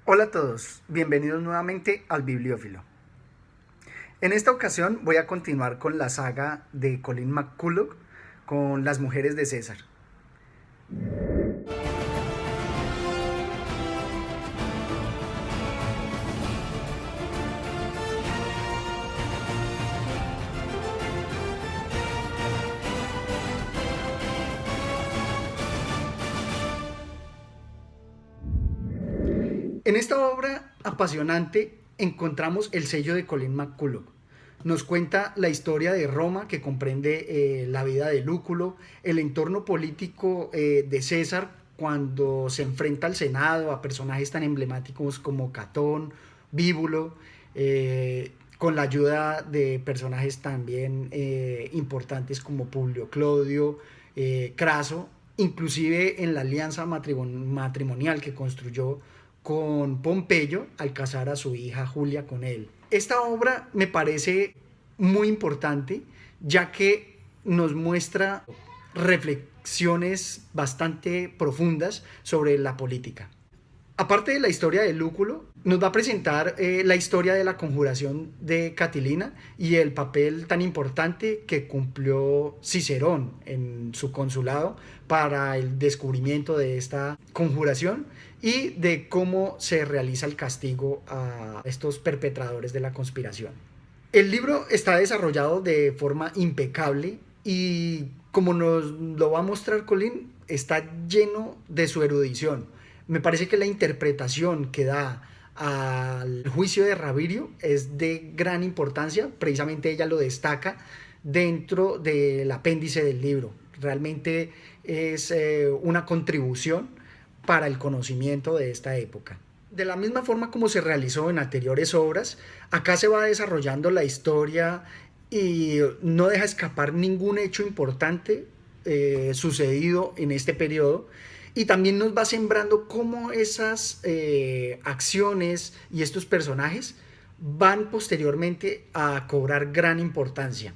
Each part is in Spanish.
Hola a todos, bienvenidos nuevamente al Bibliófilo. En esta ocasión voy a continuar con la saga de Colin McCulloch con Las mujeres de César. En esta obra apasionante encontramos el sello de Colin McCulloch. Nos cuenta la historia de Roma, que comprende la vida de Lúculo, el entorno político de César cuando se enfrenta al Senado a personajes tan emblemáticos como Catón, Bíbulo, con la ayuda de personajes también importantes como Publio Clodio, Craso, inclusive en la alianza matrimonial que construyó con Pompeyo al casar a su hija Julia con él. Esta obra me parece muy importante ya que nos muestra reflexiones bastante profundas sobre la política. Aparte de la historia de Lúculo, nos va a presentar la historia de la conjuración de Catilina y el papel tan importante que cumplió Cicerón en su consulado para el descubrimiento de esta conjuración y de cómo se realiza el castigo a estos perpetradores de la conspiración. El libro está desarrollado de forma impecable y, como nos lo va a mostrar Colin, está lleno de su erudición. Me parece que la interpretación que da al juicio de Ravirio es de gran importancia. Precisamente ella lo destaca dentro del apéndice del libro. Realmente es una contribución para el conocimiento de esta época. De la misma forma como se realizó en anteriores obras, acá se va desarrollando la historia y no deja escapar ningún hecho importante sucedido en este periodo, y también nos va sembrando cómo esas acciones y estos personajes van posteriormente a cobrar gran importancia.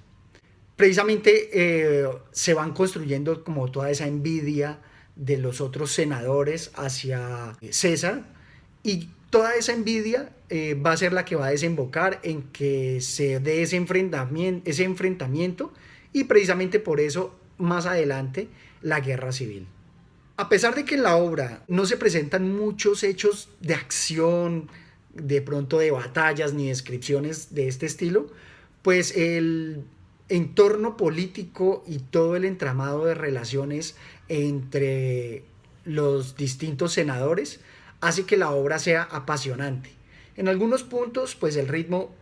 Precisamente se van construyendo como toda esa envidia de los otros senadores hacia César, y toda esa envidia va a ser la que va a desembocar en que se dé ese enfrentamiento, y precisamente por eso más adelante la guerra civil. A pesar de que en la obra no se presentan muchos hechos de acción, de pronto de batallas ni descripciones de este estilo, pues el entorno político y todo el entramado de relaciones entre los distintos senadores hace que la obra sea apasionante. En algunos puntos, pues el ritmo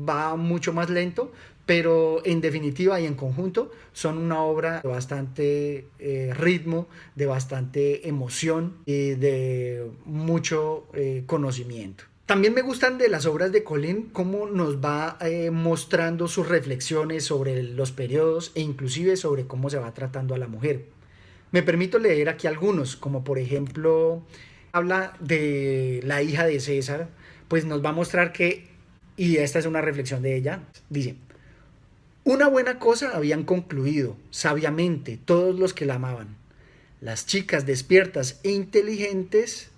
va mucho más lento, pero en definitiva y en conjunto son una obra de bastante ritmo, de bastante emoción y de mucho conocimiento. También me gustan de las obras de Colin cómo nos va mostrando sus reflexiones sobre los periodos e inclusive sobre cómo se va tratando a la mujer. Me permito leer aquí algunos, como por ejemplo habla de la hija de César, pues nos va a mostrar que, y esta es una reflexión de ella, dice: una buena cosa habían concluido sabiamente todos los que la amaban. Las chicas despiertas e inteligentes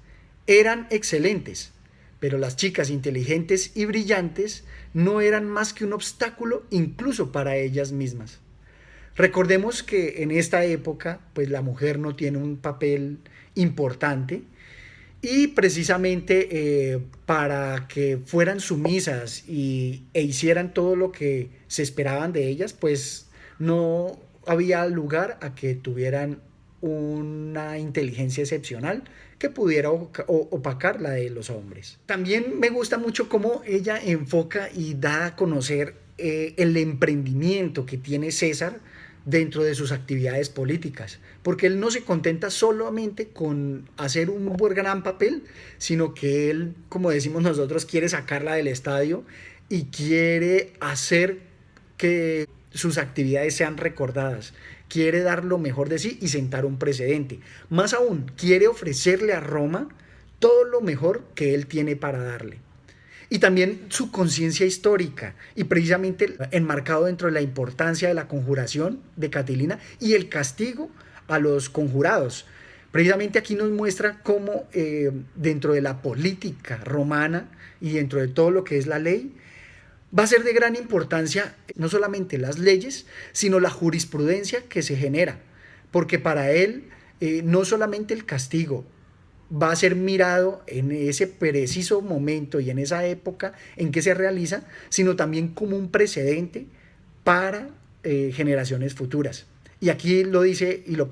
eran excelentes, pero las chicas inteligentes y brillantes no eran más que un obstáculo incluso para ellas mismas. Recordemos que en esta época, pues la mujer no tiene un papel importante, y precisamente para que fueran sumisas e hicieran todo lo que se esperaban de ellas, pues no había lugar a que tuvieran una inteligencia excepcional que pudiera opacar la de los hombres. También me gusta mucho cómo ella enfoca y da a conocer el emprendimiento que tiene César dentro de sus actividades políticas, porque él no se contenta solamente con hacer un buen gran papel, sino que él, como decimos nosotros, quiere sacarla del estadio y quiere hacer que sus actividades sean recordadas, quiere dar lo mejor de sí y sentar un precedente. Más aún, quiere ofrecerle a Roma todo lo mejor que él tiene para darle. Y también su conciencia histórica, y precisamente enmarcado dentro de la importancia de la conjuración de Catilina y el castigo a los conjurados. Precisamente aquí nos muestra cómo dentro de la política romana y dentro de todo lo que es la ley, va a ser de gran importancia no solamente las leyes, sino la jurisprudencia que se genera, porque para él no solamente el castigo va a ser mirado en ese preciso momento y en esa época en que se realiza, sino también como un precedente para generaciones futuras. Y aquí lo dice y lo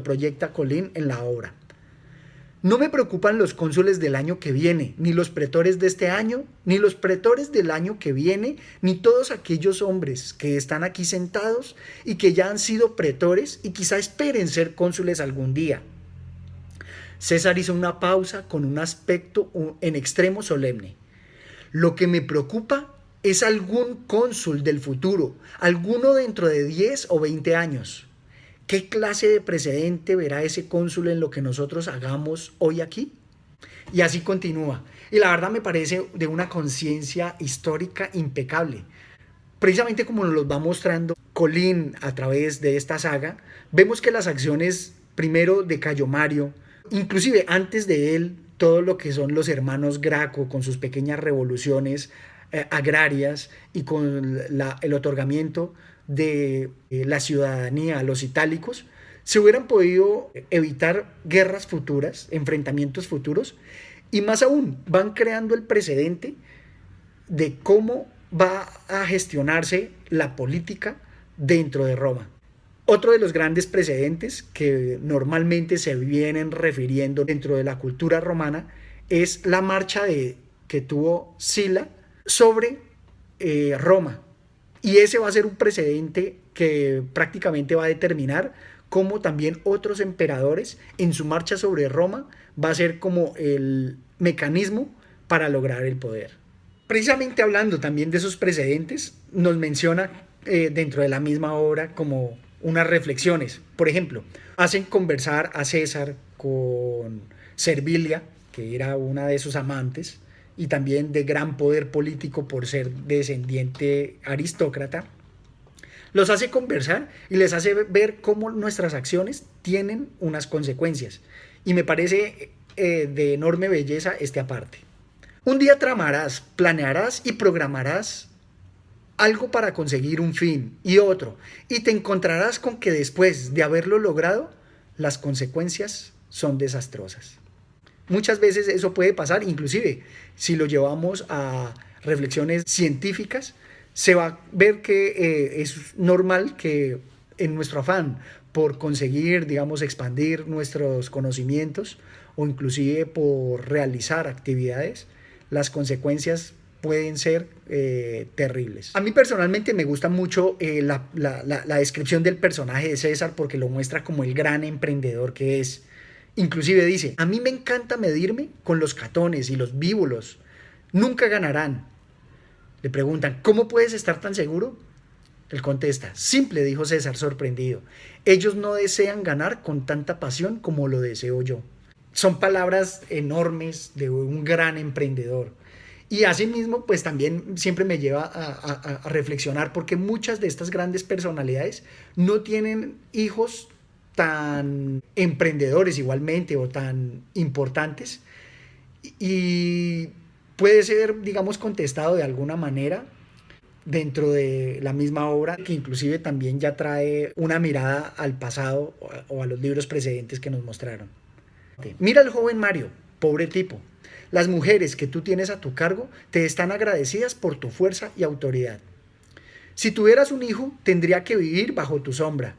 proyecta Colin en la obra. No me preocupan los cónsules del año que viene, ni los pretores de este año, ni los pretores del año que viene, ni todos aquellos hombres que están aquí sentados y que ya han sido pretores y quizá esperen ser cónsules algún día. César hizo una pausa con un aspecto en extremo solemne. Lo que me preocupa es algún cónsul del futuro, alguno dentro de 10 o 20 años. ¿Qué clase de precedente verá ese cónsul en lo que nosotros hagamos hoy aquí? Y así continúa. Y la verdad me parece de una conciencia histórica impecable. Precisamente como nos los va mostrando Colin a través de esta saga, vemos que las acciones primero de Cayo Mario, inclusive antes de él, todo lo que son los hermanos Graco con sus pequeñas revoluciones agrarias y con el otorgamiento de la ciudadanía a los itálicos, se hubieran podido evitar guerras futuras, enfrentamientos futuros, y más aún van creando el precedente de cómo va a gestionarse la política dentro de Roma. Otro de los grandes precedentes que normalmente se vienen refiriendo dentro de la cultura romana es la marcha que tuvo Sila sobre Roma. Y ese va a ser un precedente que prácticamente va a determinar cómo también otros emperadores en su marcha sobre Roma va a ser como el mecanismo para lograr el poder. Precisamente hablando también de esos precedentes, nos menciona dentro de la misma obra como unas reflexiones. Por ejemplo, hacen conversar a César con Servilia, que era una de sus amantes, y también de gran poder político por ser descendiente aristócrata, los hace conversar y les hace ver cómo nuestras acciones tienen unas consecuencias. Y me parece de enorme belleza este aparte. Un día tramarás, planearás y programarás algo para conseguir un fin y otro, y te encontrarás con que después de haberlo logrado, las consecuencias son desastrosas. Muchas veces eso puede pasar, inclusive si lo llevamos a reflexiones científicas, se va a ver que es normal que en nuestro afán por conseguir, digamos, expandir nuestros conocimientos o inclusive por realizar actividades, las consecuencias pueden ser terribles. A mí personalmente me gusta mucho la descripción del personaje de César porque lo muestra como el gran emprendedor que es. Inclusive dice, a mí me encanta medirme con los catones y los víbolos. Nunca ganarán. Le preguntan, ¿cómo puedes estar tan seguro? Él contesta, simple, dijo César sorprendido. Ellos no desean ganar con tanta pasión como lo deseo yo. Son palabras enormes de un gran emprendedor. Y asimismo, pues también siempre me lleva a reflexionar porque muchas de estas grandes personalidades no tienen hijos tan emprendedores igualmente o tan importantes y puede ser, digamos, contestado de alguna manera dentro de la misma obra que inclusive también ya trae una mirada al pasado o a los libros precedentes que nos mostraron. Mira al joven Mario, pobre tipo. Las mujeres que tú tienes a tu cargo te están agradecidas por tu fuerza y autoridad. Si tuvieras un hijo, tendría que vivir bajo tu sombra,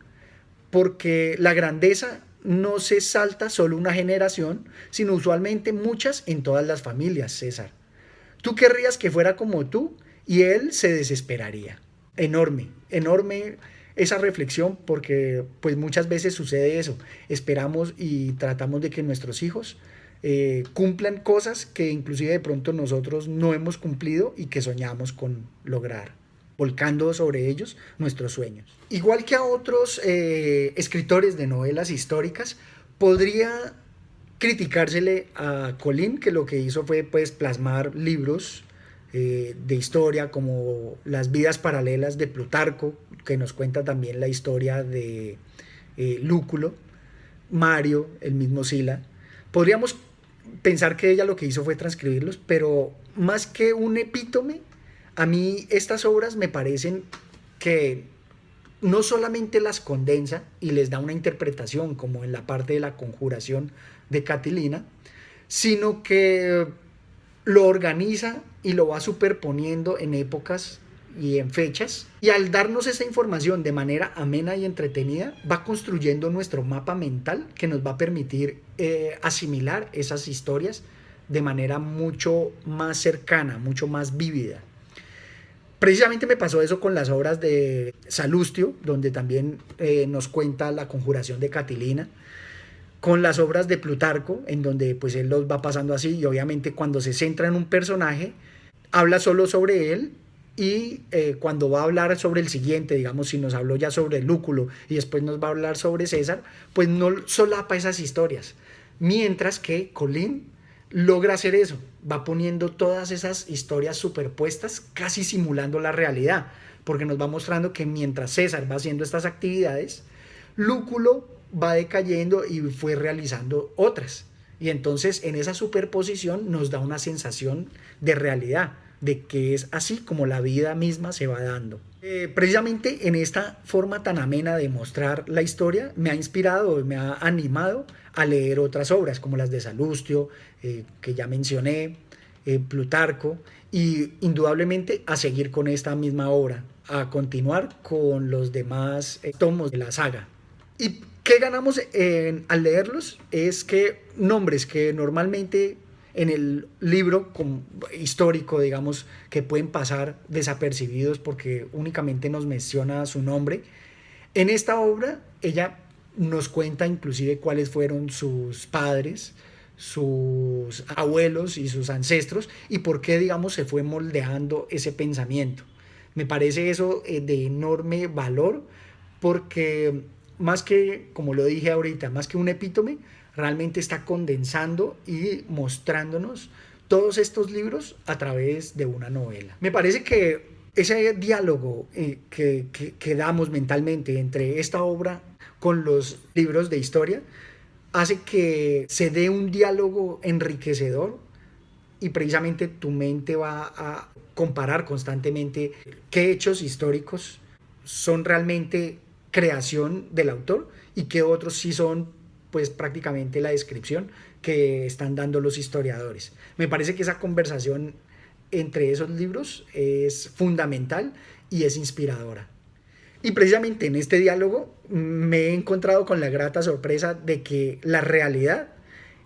porque la grandeza no se salta solo una generación, sino usualmente muchas en todas las familias, César. Tú querrías que fuera como tú y él se desesperaría. Enorme, enorme esa reflexión porque pues muchas veces sucede eso. Esperamos y tratamos de que nuestros hijos cumplan cosas que inclusive de pronto nosotros no hemos cumplido y que soñamos con lograr, volcando sobre ellos nuestros sueños. Igual que a otros escritores de novelas históricas, podría criticársele a Colin que lo que hizo fue pues plasmar libros de historia como Las vidas paralelas de Plutarco, que nos cuenta también la historia de Lúculo, Mario, el mismo Sila. Podríamos pensar que ella lo que hizo fue transcribirlos, pero más que un epítome, a mí estas obras me parecen que no solamente las condensa y les da una interpretación, como en la parte de la conjuración de Catilina, sino que lo organiza y lo va superponiendo en épocas y en fechas. Y al darnos esa información de manera amena y entretenida, va construyendo nuestro mapa mental que nos va a permitir asimilar esas historias de manera mucho más cercana, mucho más vívida. Precisamente me pasó eso con las obras de Salustio, donde también nos cuenta la conjuración de Catilina, con las obras de Plutarco, en donde pues él los va pasando así, y obviamente cuando se centra en un personaje, habla solo sobre él, y cuando va a hablar sobre el siguiente, digamos, si nos habló ya sobre Lúculo y después nos va a hablar sobre César, pues no solapa esas historias. Mientras que Colín logra hacer eso, va poniendo todas esas historias superpuestas, casi simulando la realidad, porque nos va mostrando que mientras César va haciendo estas actividades, Lúculo va decayendo y fue realizando otras. Y entonces en esa superposición nos da una sensación de realidad, de que es así como la vida misma se va dando. Precisamente en esta forma tan amena de mostrar la historia me ha inspirado, me ha animado a leer otras obras como las de Salustio, que ya mencioné, Plutarco, y indudablemente a seguir con esta misma obra, a continuar con los demás tomos de la saga. ¿Y qué ganamos al leerlos? Es que nombres que normalmente en el libro histórico, digamos, que pueden pasar desapercibidos porque únicamente nos menciona su nombre, en esta obra ella nos cuenta inclusive cuáles fueron sus padres, sus abuelos y sus ancestros y por qué, digamos, se fue moldeando ese pensamiento. Me parece eso de enorme valor porque más que, como lo dije ahorita, más que un epítome, realmente está condensando y mostrándonos todos estos libros a través de una novela. Me parece que ese diálogo que damos mentalmente entre esta obra con los libros de historia hace que se dé un diálogo enriquecedor y precisamente tu mente va a comparar constantemente qué hechos históricos son realmente creación del autor y qué otros sí son pues prácticamente la descripción que están dando los historiadores. Me parece que esa conversación entre esos libros es fundamental y es inspiradora. Y precisamente en este diálogo me he encontrado con la grata sorpresa de que la realidad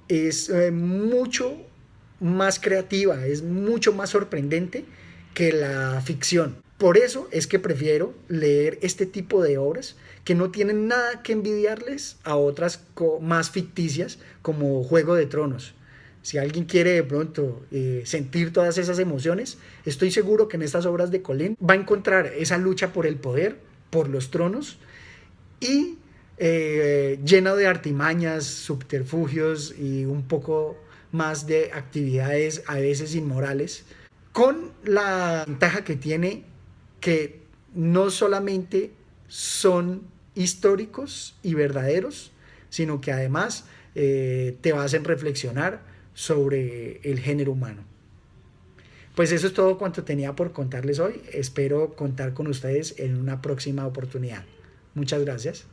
es mucho más creativa, es mucho más sorprendente que la ficción. Por eso es que prefiero leer este tipo de obras que no tienen nada que envidiarles a otras más ficticias como Juego de Tronos. Si alguien quiere de pronto sentir todas esas emociones, estoy seguro que en estas obras de Colín va a encontrar esa lucha por el poder, por los tronos y lleno de artimañas, subterfugios y un poco más de actividades a veces inmorales, con la ventaja que tiene que no solamente son históricos y verdaderos, sino que además te hacen reflexionar sobre el género humano. Pues eso es todo cuanto tenía por contarles hoy. Espero contar con ustedes en una próxima oportunidad. Muchas gracias.